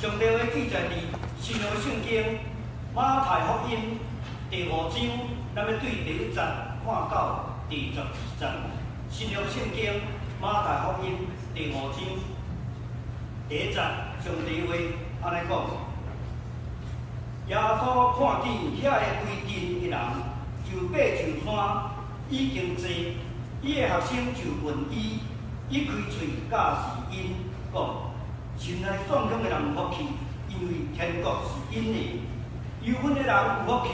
上帝话记载伫新约圣经马太福音第5章，咱要对第1节看到第12节。新约圣经马太福音第5章第1节，上帝话安尼讲：耶稣看见遐个规阵的人，就爬上山，已经坐。伊个学生就问伊，伊开喙教是因讲。心内爽享的人有福气，因为天国是因的；忧闷的人有福气，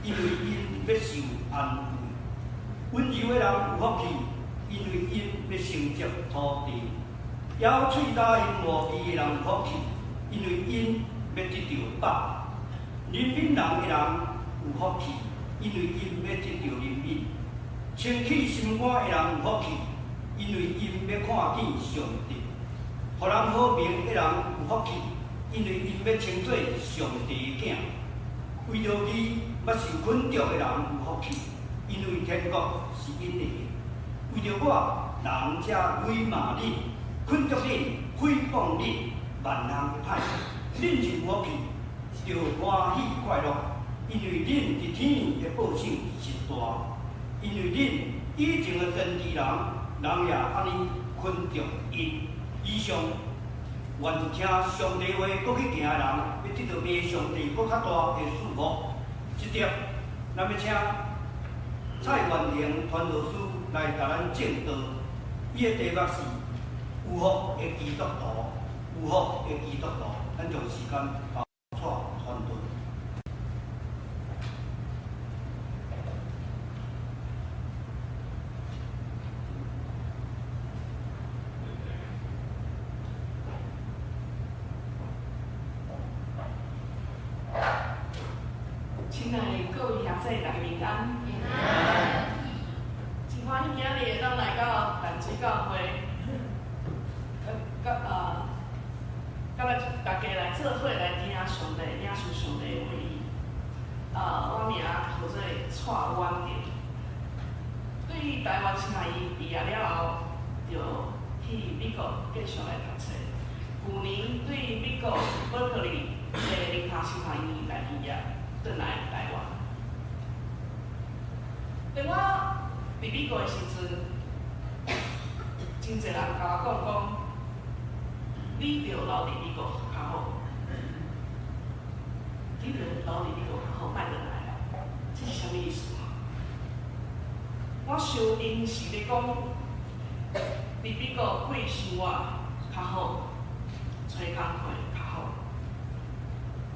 因为因要受安慰；温柔的人有福气，因为因要承接土地；咬喙答应无义的人有福气，因为因要得到饱；怜悯人的人有福气，因为因要得到怜悯；清气心肝的人有福气，因为因要看见上帝。互人好名的人有福气，因为因要称做上帝的囝；为着伊捌受捆住的人有福气，因为天国是因的；为着我，人者威骂恁，捆住恁，诽谤恁，万人会歹，恁就有福气，就欢喜快乐，因为恁伫天的报酬是大，因为恁以前的真治人，人也安尼捆住因。以上，愿听上帝话，搁去行的人，要得到比上帝搁较大的祝福。这点，咱要请蔡元玲传道师来甲咱证道。伊的题目是“有福的基督徒”，有福的基督徒。咱将时间交带传道。亲爱的各位兄弟，大家平安。真欢喜今日会当来到淡水教会，甲咱大家来做伙来听上帝、领受上帝的话语。我名叫做蔡婉玲。对于台湾青海医毕业了后，就去美国继续来读册。去年对美国伯克利的灵堂青海医来毕业。转来台湾。当我伫美国的时阵，真侪人甲我讲，你着留伫美国较好，你着留伫美国较好，莫转来。这是啥物意思？我想因是咧讲，伫美国过生活较好，找工课较好，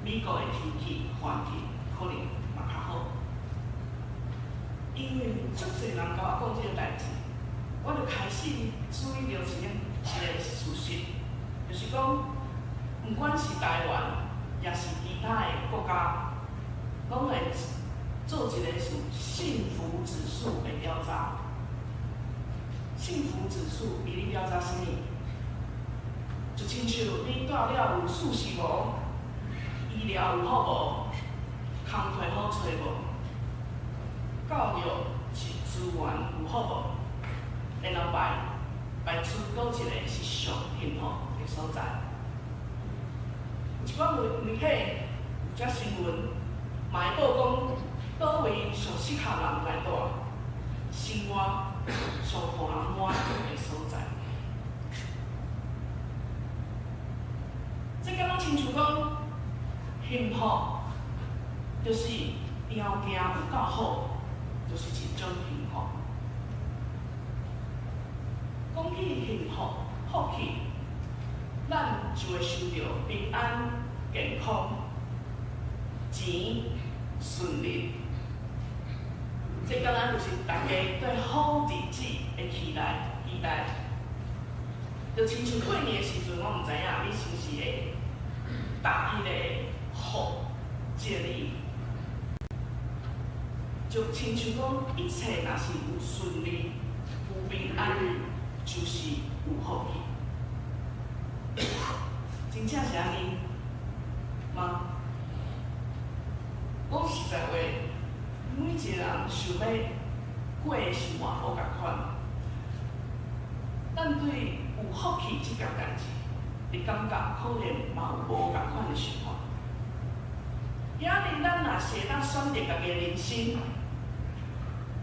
美国的天气环境。可能嘛较好，因为足侪人甲我讲即个代志，我就开始注意到一个事实，就是讲，毋管是台湾，也是其他的国家，拢会做一个幸福指数的调查。幸福指数比你调查啥物？就亲像你住了有舒适无，医疗有好无？工课好找无？教育是资源有好无？然后排出倒一个是上幸福的所在。有一寡媒体有则新闻，嘛会报讲倒位上适合人来住，生活上互人满意的所在。这敢若亲像讲幸福。就是条件有够好，就是一种幸福。讲起幸福、福气，咱就会想到平安、健康、钱、顺利。这敢若就是大家对好日子的期待。就亲像过年的时阵，我毋知影你是毋是会打迄个福这个字。就亲像讲，一切若是有顺利、有平安，就是有福气。真正是安尼吗？讲实在话，每一个人想要过的生活无共款，但对有福气这件代志，你感觉可能嘛有无共款的想法。今日咱若是会当选择家己的人生，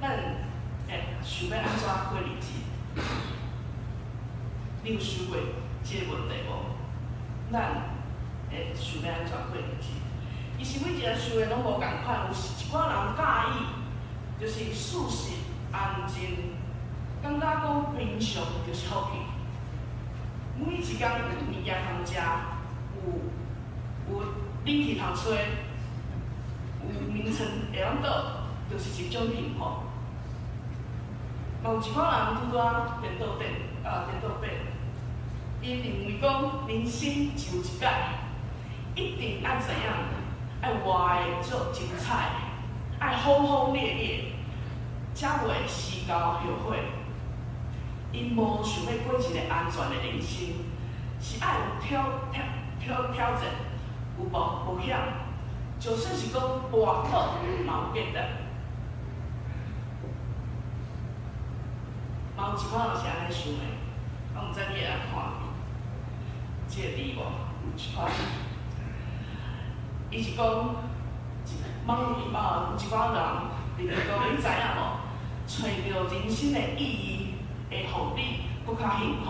咱会想要安怎过日子？你有想过即个问题无？咱会想要安怎过日子？其实每一个人想的拢无共款，有一寡人介意，就是事实安静，感觉讲平常就是好去。每一工有物件通食，有冷气通吹，有眠床会当倒，就是一种幸福。嘛有一寡人拄拄颠倒白，伊认为讲人生只有一摆，一定爱怎样，爱活的足精彩，爱轰轰烈烈，才袂时高后悔。因无想要过一个安全的人生，是爱有挑战，有冒险，就算是讲跋倒嘛有价值。嘛有一款人是安尼想的，我毋知你会安看即个字无？有一款，伊是讲，有一寡人认为讲，你知影无？找到人生的意义，会互你更较幸福。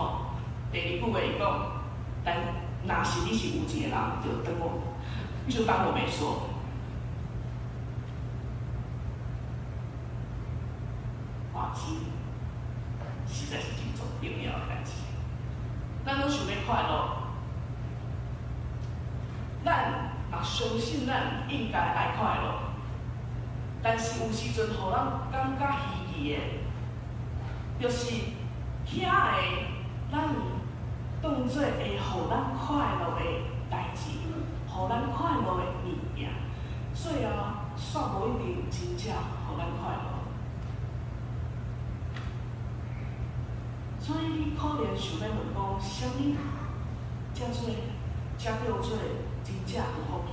第二句话伊讲，但若是你是有钱的人，就当我没说。花钱实在是真重要的代志。咱拢想要快乐，咱也相信咱应该爱快乐。但是有时阵，互咱感觉稀奇的，就是遐个咱当做会互咱快乐的代志，互咱快乐的物件，最后煞无一定真正互咱快乐。所以你可能想要问讲，啥物才叫做真正有福气？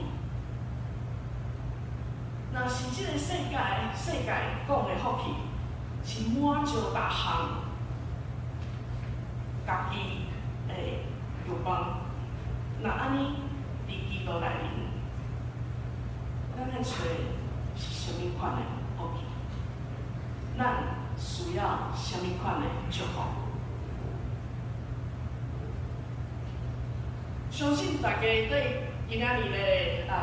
若是即个世界讲的福气，是满足逐项家己的欲望。那安尼伫基督内面，咱来找是啥物款的福气？咱需要啥物款的祝福？相信大家对今仔日的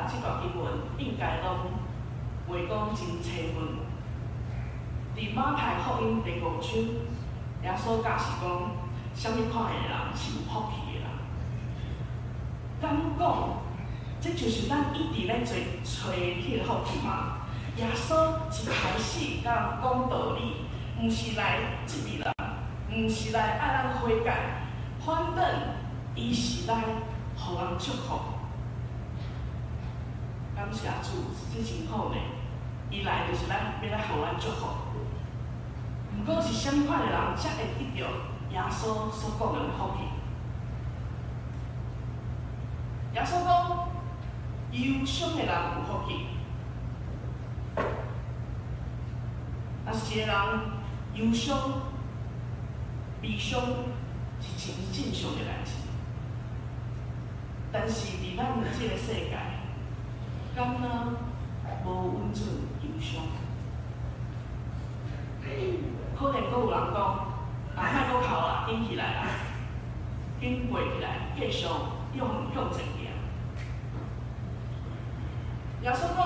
这段经文应该拢袂讲真清楚。伫马太福音第5章，耶稣教是讲，啥物款的人是有福气的人。敢讲，这就是咱一直咧找迄个福气嘛？耶稣一开始甲人讲道理，毋是来激励人，毋是来爱咱悔改，反倒伊是来互人祝福。感谢主，这真好呢。伊来就是要来互咱祝福。毋过是啥物款的人才会得到耶稣所讲的福气？耶稣讲，忧伤的人有福气。若是一个人忧伤、悲伤，是真正常的代志。但是伫咱即个世界，敢若无温存忧伤。可能阁有人讲，莫阁哭啦，紧起来啦，紧爬起来，继续向前行。耶稣讲，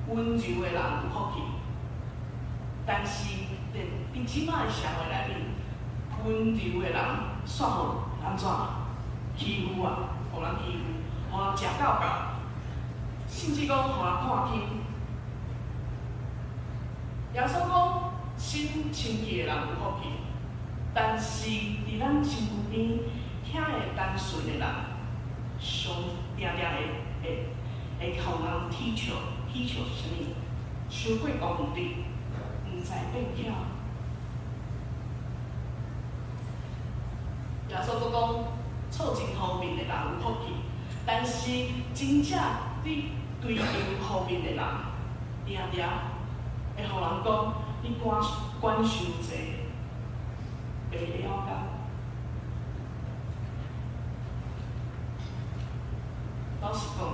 温柔的人有福气，但是伫即摆的社会内面，温柔的人煞互安怎欺负啊？互人欺负，互人食到饱，甚至讲互人看轻。耶稣讲，心清洁的人有福气，但是伫咱身边遐个单纯的人，常定会互人踢笑是啥物？伤过功利，毋知变巧。耶稣佫讲，错真好面的人有福气，但是真正你追求好面的人，定会互人讲你管伤济，袂了解。老实讲，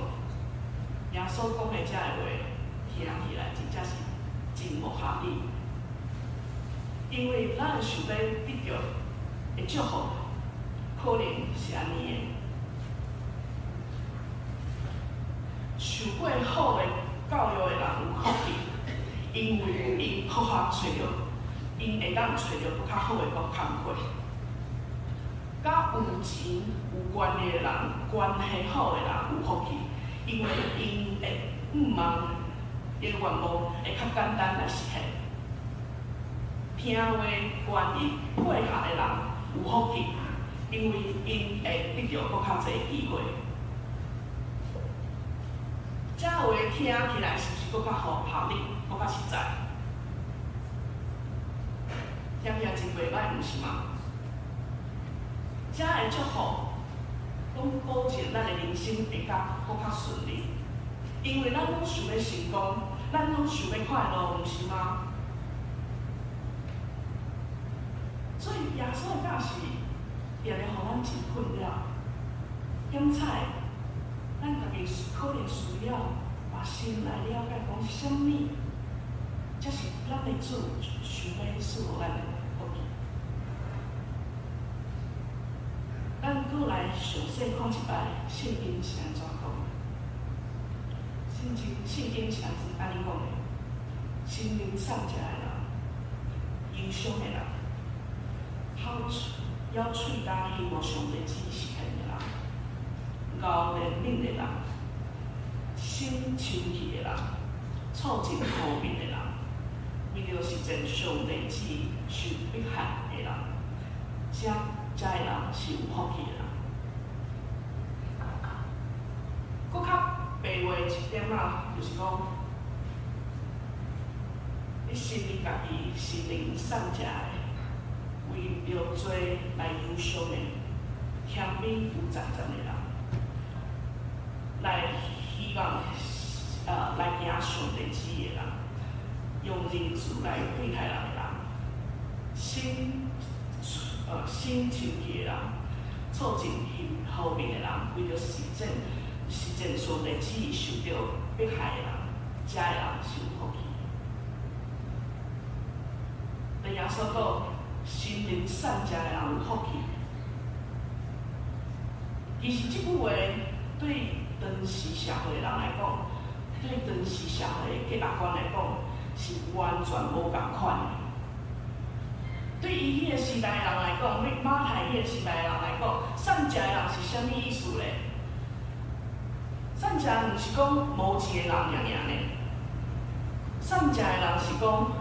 耶稣讲的遮个话，听起来真正是真无合理。因为咱想要得到的祝福，可能是安尼的：受过好的教育的人有福气，因为因科学找到，因会当找到更较好的工课。甲有钱有关系的人，关系好的人有福气，因为因会望伊愿望会较简单来实现。听话愿意配合的人有福气，因为因会得到更较侪机会。这话听起来是不是更较合理、更较实在？听起来真袂歹，毋是吗？遮个祝福，拢保证咱的人生会较更较顺利，因为咱拢想要成功，咱拢想要快乐，毋是吗？所以耶稣的教示，定定互咱真困扰。点彩，咱家己可能需要把心来了解，讲是啥物，才是咱的主想要赐予咱的福气。咱搁来详细看一摆圣经是安怎讲的。圣经是安尼讲的：心灵上佳的人，忧伤的人，要喙焦希望上帝旨意实现的人，熬怜悯的人，心清气的人，促进和平的人，为着实践上帝旨意受迫害的人，遮个人是有福气的人。搁较白话一点仔，就是讲，你心里家己心灵善食的，为着做来忧伤的，谦卑有赞赞的人，来希望来行上帝旨意的人，用仁慈来对待人的人，心清气的人，促进和平的人，为着实践上帝旨意受到迫害的人，遮个人是有福气。对耶稣讲，心灵善食的人有福气。其实这句话对当时社会的人来讲，对当时社会的价值观来讲，是完全无共款的。对伊迄个时代的人来讲，对马太迄个时代的人来讲，善食的人是啥物意思咧？善食毋是讲无钱的人尔尔呢，善食的人是讲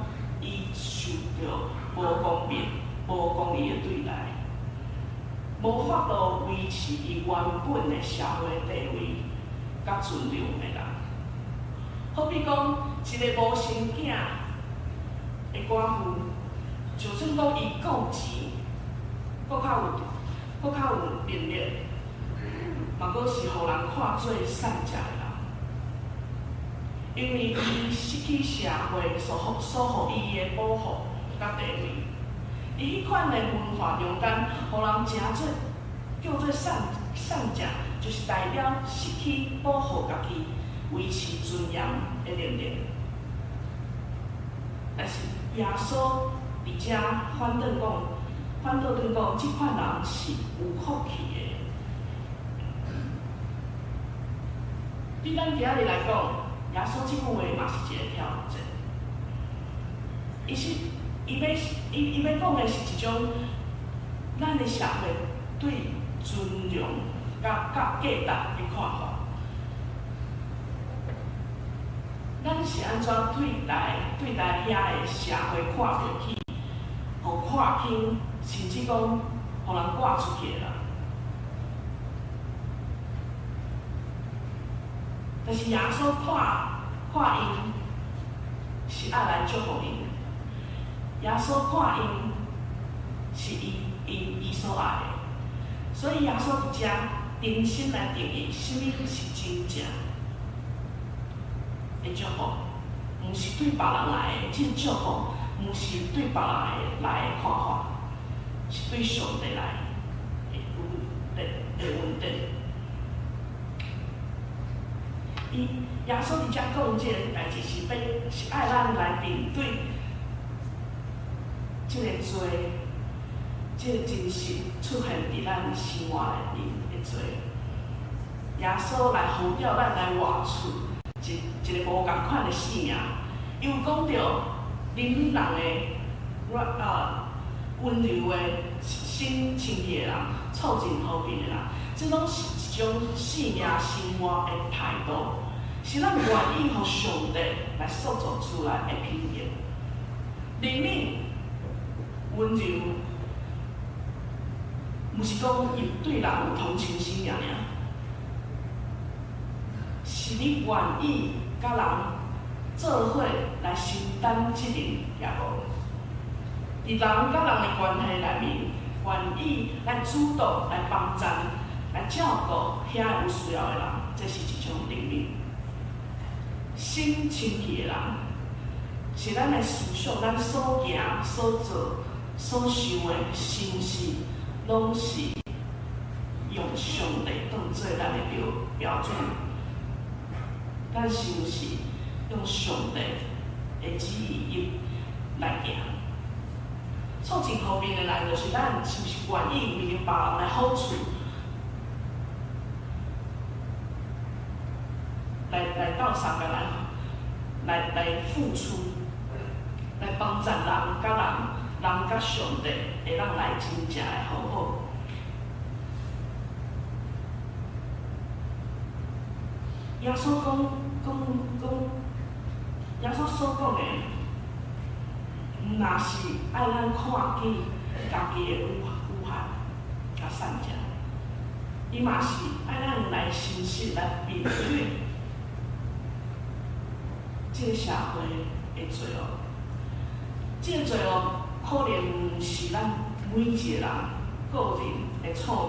伊受到无公平、无公义的对待，无法度维持伊原本的社会地位甲尊重的人。好比讲，一个无生囝的寡妇，就算讲伊够钱，搁较有能力，嘛搁是互人看做善食的人，因为伊失去社会所予伊的保护甲地位，伊迄款的文化中间，互人叫做善食，就是代表失去保护家己、维持尊严的能力。但是耶稣伫遮反倒讲，即款人是有福气的。对咱今仔日来讲，耶稣即句话嘛是一个挑战。伊要讲的是一种咱的社会对尊重甲价值的看法。咱是安怎对待遐个社会看落去，互看轻，甚至讲互人挂出去啦。但是耶稣看因是爱来祝福因，耶稣看因是伊所爱的，所以耶稣伫遮真心来定义什么是真正的祝福，毋是对别人来的，这祝福毋是对别人来的看法，是对上帝来的稳定。耶稣伫遮讲即个代志是爱咱来面对即个罪，即个真实出现伫咱生活的罪。耶稣来呼召咱来活出一个无共款的生命。伊有讲到忍人的温柔的心清气的人，促进和平的人，这拢是一种生命生活的态度，是咱愿意互上帝来塑造出来的品格。怜悯、温柔，毋是讲伊对人有同情心尔，是你愿意甲人做伙来承担责任业务。伫人甲人的关系内面，愿意来主动来帮衬、来照顾遐有需要的人，这是一种怜悯。心清气的人，是咱的思想、咱所行、所做、所想的心事，拢是用上帝当做咱的标准。咱是毋是用上帝的旨意来行？促进和平的人，就是咱是毋是愿意为了别人来好处，来到三个人来付出，来帮助人甲人甲上帝会当来真正的好好。耶稣讲，耶稣所讲的。若是爱咱看见家己的有限甲善者，伊嘛是爱咱来诚实来面对这个社会的罪恶。这个罪恶可能毋是咱每一个人个人的错误，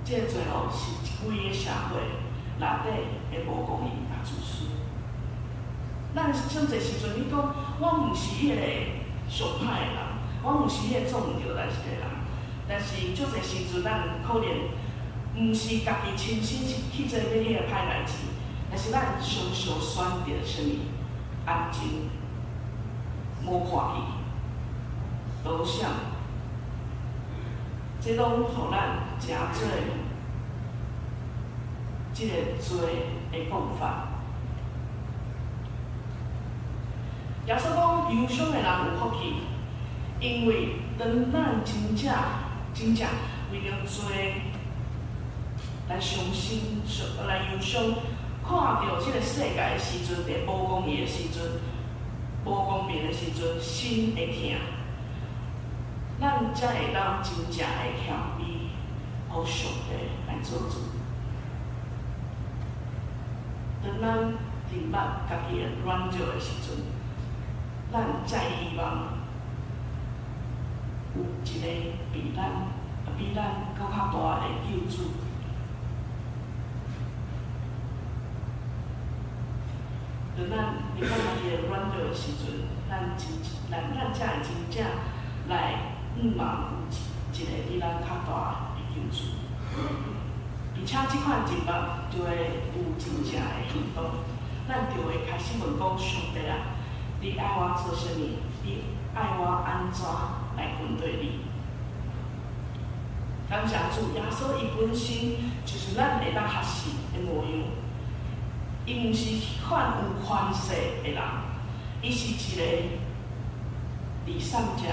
这个罪恶是规个社会内底的无公义甲自私。咱像这时阵，你讲我毋是迄个上歹的人，我毋是迄个做毋对代志的人，但是足侪时阵，咱可能毋是家己亲身去做迄个歹代志，但是咱常常选择啥物安静，无看去，多想，这拢互咱真多即个罪的讲法。耶稣讲，忧伤的人有福气，因为当咱真正为了罪来伤心、来忧伤，看到这个世界的时阵，伫无公义的时阵、无公平的时阵，心会痛，咱才会当真正的谦卑，互上帝来做主。当咱明白家己的软弱的时阵，咱才希望有一个比咱搁较大的救主。当咱明白家己的软弱的时阵，咱才会真正来望有一个比咱较大的救主。而且即款明白就会有真正的行动，咱就会开始问讲上帝啊！你爱我做啥物？你爱我安怎来面对你？感谢主，耶稣伊本身就是咱会当学习的模样。伊毋是款有权势的人，伊是一个离散者、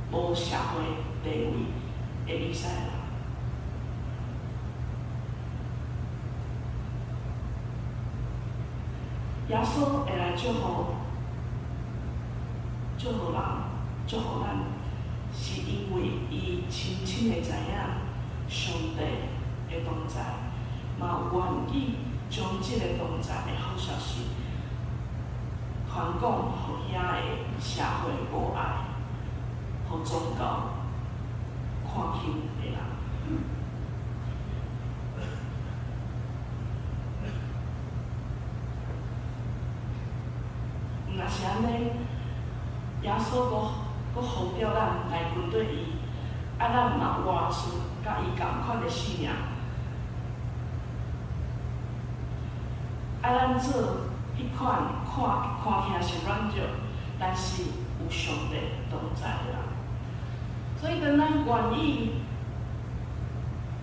无社会地位的离散人。耶稣会来祝福人，祝福咱，是因为伊深深的知影上帝的同在，嘛愿意将这个同在的好消息传讲予遐个社会无爱、予宗教看轻的人。若是安尼，耶稣搁呼召咱来跟对伊，咱嘛活出甲伊同款的信仰。爱咱做迄款看起来是软弱，但是有上帝同在的人。所以，当咱愿意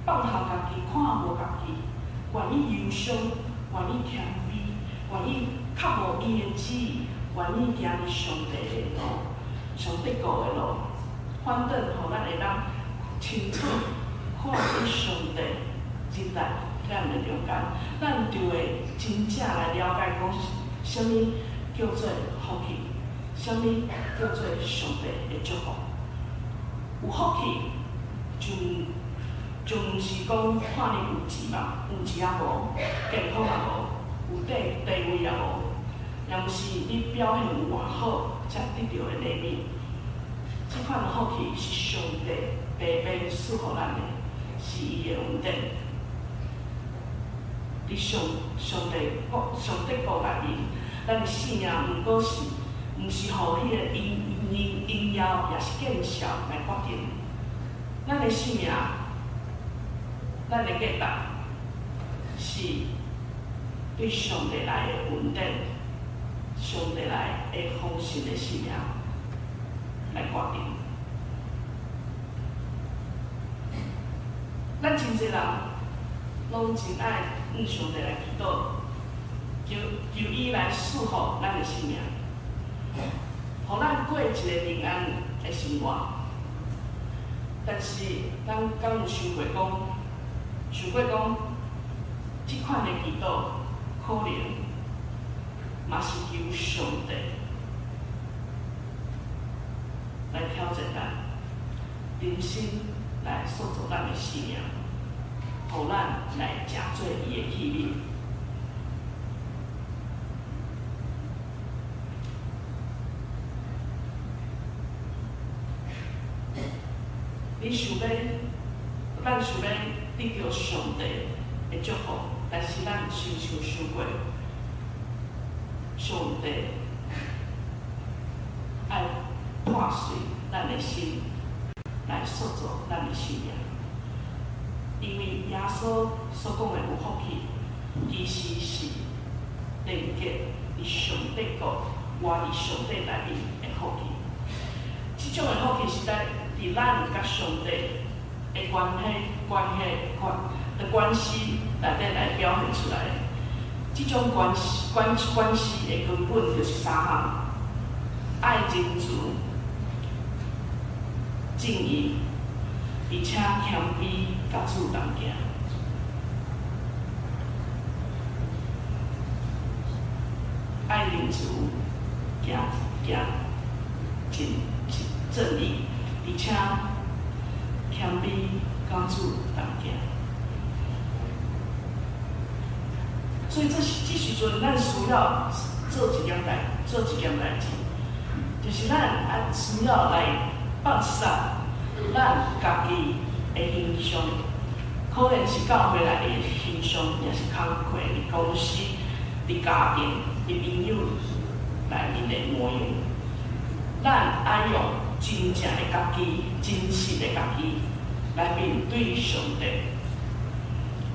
放下家己，看无家己，愿意忧伤，愿意谦卑，愿意较无伊的旨意，愿意行伫上帝的路，上帝教的路，反倒互咱会当清楚看见上帝进来咱的中间，咱就会真正来了解讲，什么叫做福气，什么叫做上帝的祝福。有福气，就毋是讲看你有钱嘛，有钱也无，健康也无，有地位也无，也毋是你表现有偌好才得到的礼物。这款的福气是上帝白白赐予咱的，是伊的恩典。伫上帝国内面，咱的性命毋过是，毋是互迄个因妖也是见效来决定。咱的性命，咱的价值，是对上帝来的恩典，上帝来的丰盛的性命来决定。咱真侪人拢真爱向上帝来祈祷，求伊来赐福咱的性命，互咱过一个平安的生活。但是，咱敢有想过讲，这款的祈祷可能嘛是求上帝来挑战咱，重新来塑造咱的生命，互咱来成做伊的器皿。咱想要得到上帝的祝福，但是咱常常想过，上帝爱破碎咱的心，来塑造咱的生命。因为耶稣所讲的有福气，其实是连接伫上帝国、活伫上帝内面的福气。这种的福气是伫咱甲上帝的关系内底来表现出来的。这种关系的根本就是三项：爱真主、正义，而且谦卑甲主同行。爱真主，行正义，而且谦卑甲主同行。所以这时阵，咱需要做一件代志，就是咱需要来放下咱家己的形象，可能是教会内的形象，也是工课、伫公司、伫家庭、伫朋友内面的模样。咱爱用真正的家己、真实的家己来面对上帝，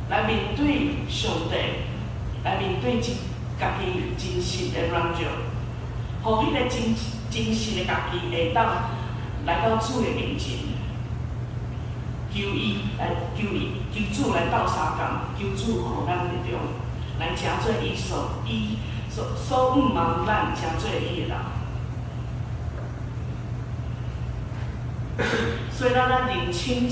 来面对上帝。来面对家己真实的软弱，互迄个真实的家己会当来到主的面前，求主来斗相共，求主互咱得着，来成做伊所毋望咱成做伊的人。所以咱认清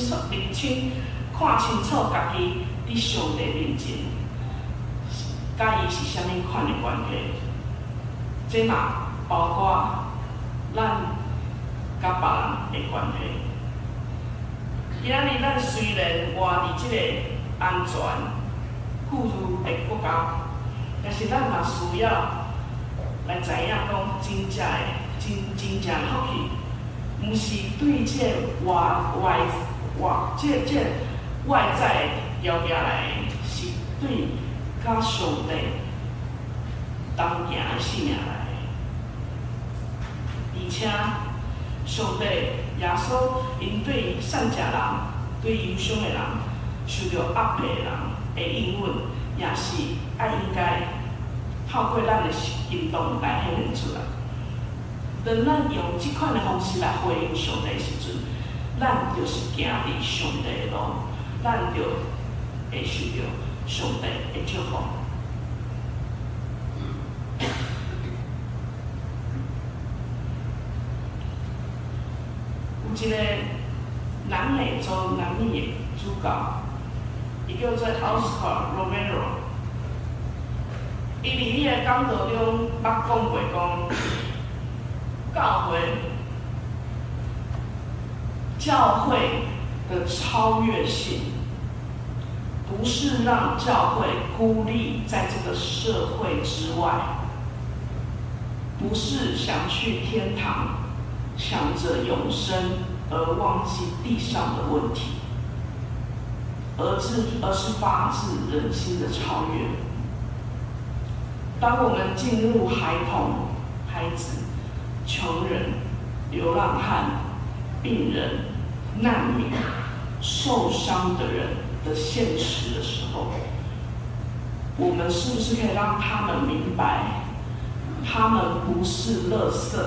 看清楚家己伫上帝面前。甲伊是啥物款的关系？这嘛包括咱甲别人的关系。今仔日咱虽然活伫即个安全、富裕的国家，但是咱嘛需要来知影讲真正的福气，毋是对这外在条件来的，是对。甲上帝同行的生命来的，而且上帝耶稣因对善食人、对忧伤的人、受到压迫的人的应允，也是应该透过咱的行动来显现出来。当咱用即款的方式来回应上帝的时阵，咱就是行伫上帝的路，咱就会受到上帝的祝福。有一个南美洲南美的主教，伊叫做 Oscar Romero。伊伫伊个讲道中捌讲过教会的超越性，不是让教会孤立在这个社会之外，不是想去天堂，想着永生而忘记地上的问题，而是发自人心的超越。当我们进入孩童、孩子、穷人、流浪汉、病人、难民、受伤的人的现实的时候，我们是不是可以让他们明白，他们不是垃圾，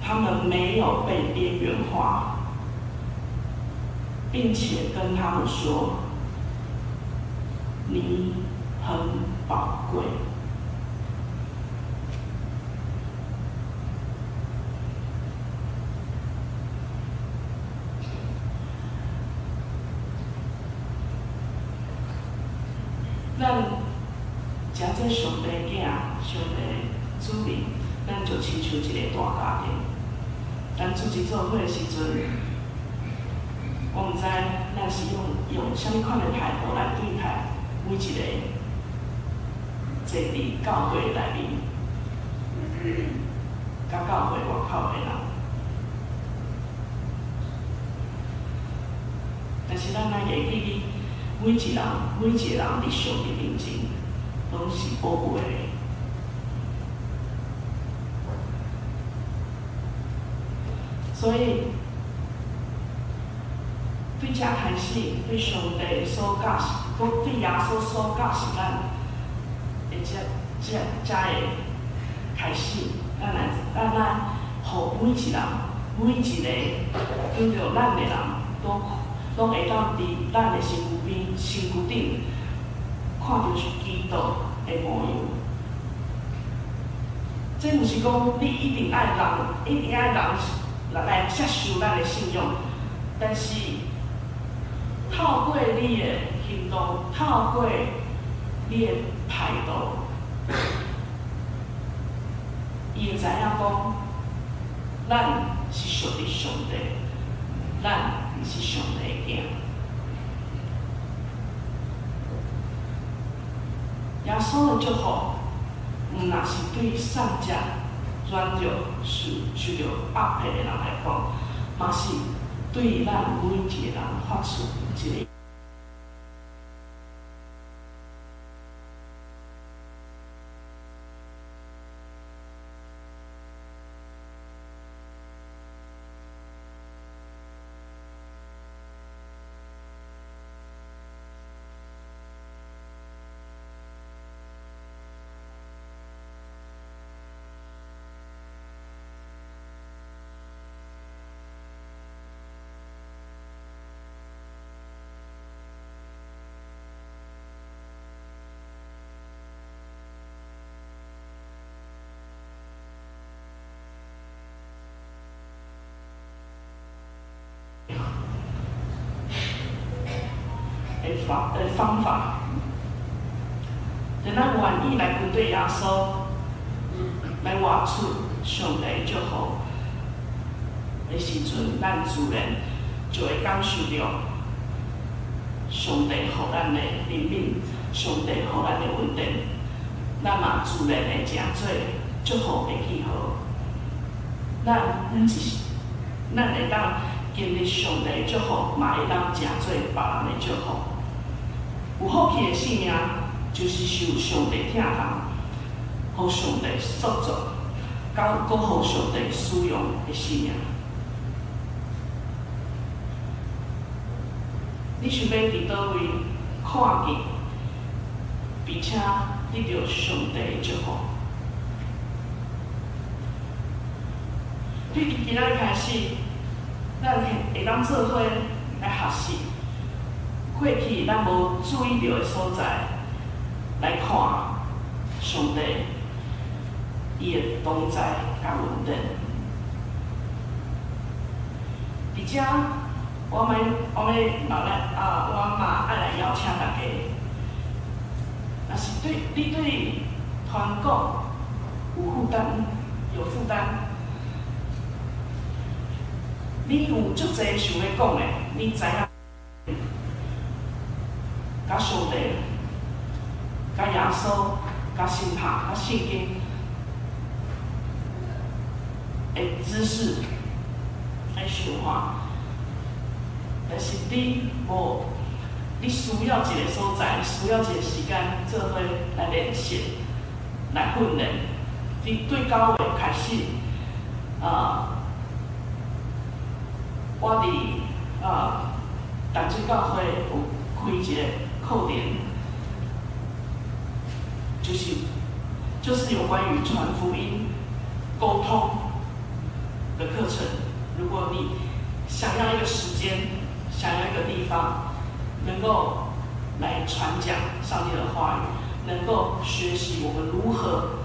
他们没有被边缘化，并且跟他们说，你很宝贵。咱食这上帝囝、上帝子民，咱就亲像一个大家庭。咱出去做伙的时阵，我毋知咱是用啥物款的态度来对待每一个坐伫教会内面，甲教会外口的人。但是咱来会记，每一个人伫上帝面前拢是宝贵的。所以，对这开始，对上帝所教示，对耶稣所教示咱的这会开始，咱来，互每一个遇到咱的人，拢会当伫咱的身躯顶，看到基督的模样。这毋是讲你一定爱人来接受咱的信仰，但是透过你的行动，透过你的态度，伊会知影讲，咱是属于上帝，咱是上帝的囝。耶稣的祝福，毋若是对善者、软弱、受着压迫的人来讲，嘛是对咱每一个人发出一个。的方法，等咱愿意来跟对耶稣，来活出上帝祝福的时阵，咱自然就会感受到上帝予咱的怜悯，上帝予咱的稳定，咱嘛自然会真做祝福的记号。咱会当经历上帝的祝福，嘛会当真做别人的祝福。有福气的生命，就是受上帝疼痛，予上帝塑造，甲搁予上帝使用的生命。你想要伫倒位看见并且得到上帝的祝福。对今仔开始，咱会当做伙来学习过去咱无注意到的所在，来看上帝伊的同在甲稳定。伫遮，我嘛爱来邀请大家，若是你对团购有负担，你有足侪想要讲的，你知影，甲上帝、甲耶稣、甲神学、甲圣经的知识。来想法，但是你需要一个所在，需要一个时间，做伙来练习，来训练。你对9月开始，我伫淡水教会有开一个课程，就是有关于传福音、沟通的课程。如果你想要一个时间，想要一个地方，能够来传讲上帝的话语，能够学习我们如何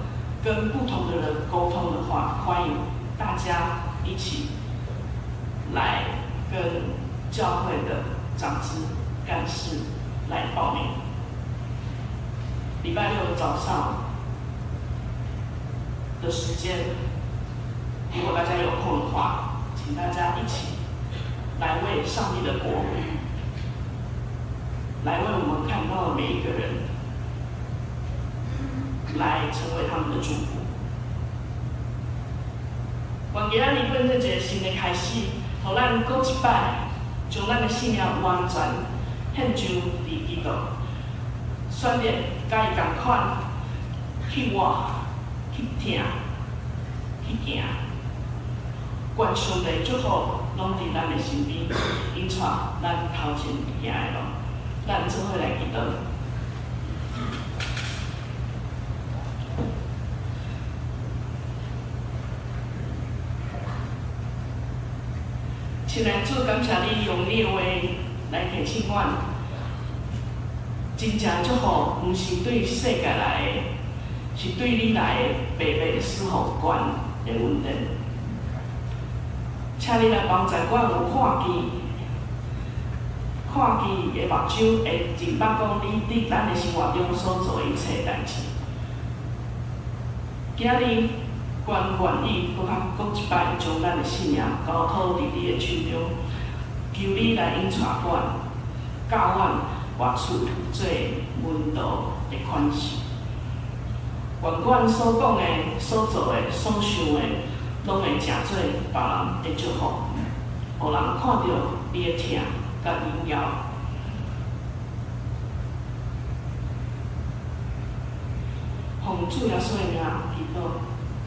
跟不同的人沟通的话，欢迎大家一起来跟教会的长子干事来报名。礼拜6早上的时间，如果大家有空的话，请大家一起来为上帝的国，来为我们看到的每一个人，来成为他们的祝福。愿今仔日本这一个新的开始，互咱搁一摆，将咱的信仰完全献上伫基督，选择甲伊同款去活、去听、去行。愿上帝祝福拢伫咱的身边，引带咱头前行的路。咱做伙来祈祷。亲爱的主，感谢你用你的话来提醒阮，真正祝福毋是对世界来的，是对你来的白白的赐福权的稳定。请你来帮助阮有看见的目睭，会明白讲你咱的生活中所做的一切代志。今日，阮愿意搁一摆将咱的信仰交托伫你的手中，求你来引带阮，教阮活出做门道的款式。愿阮所讲的、所做的、所想的，拢会成做别人的祝福，互人看到你的疼甲荣耀。奉主耶稣的名祈祷。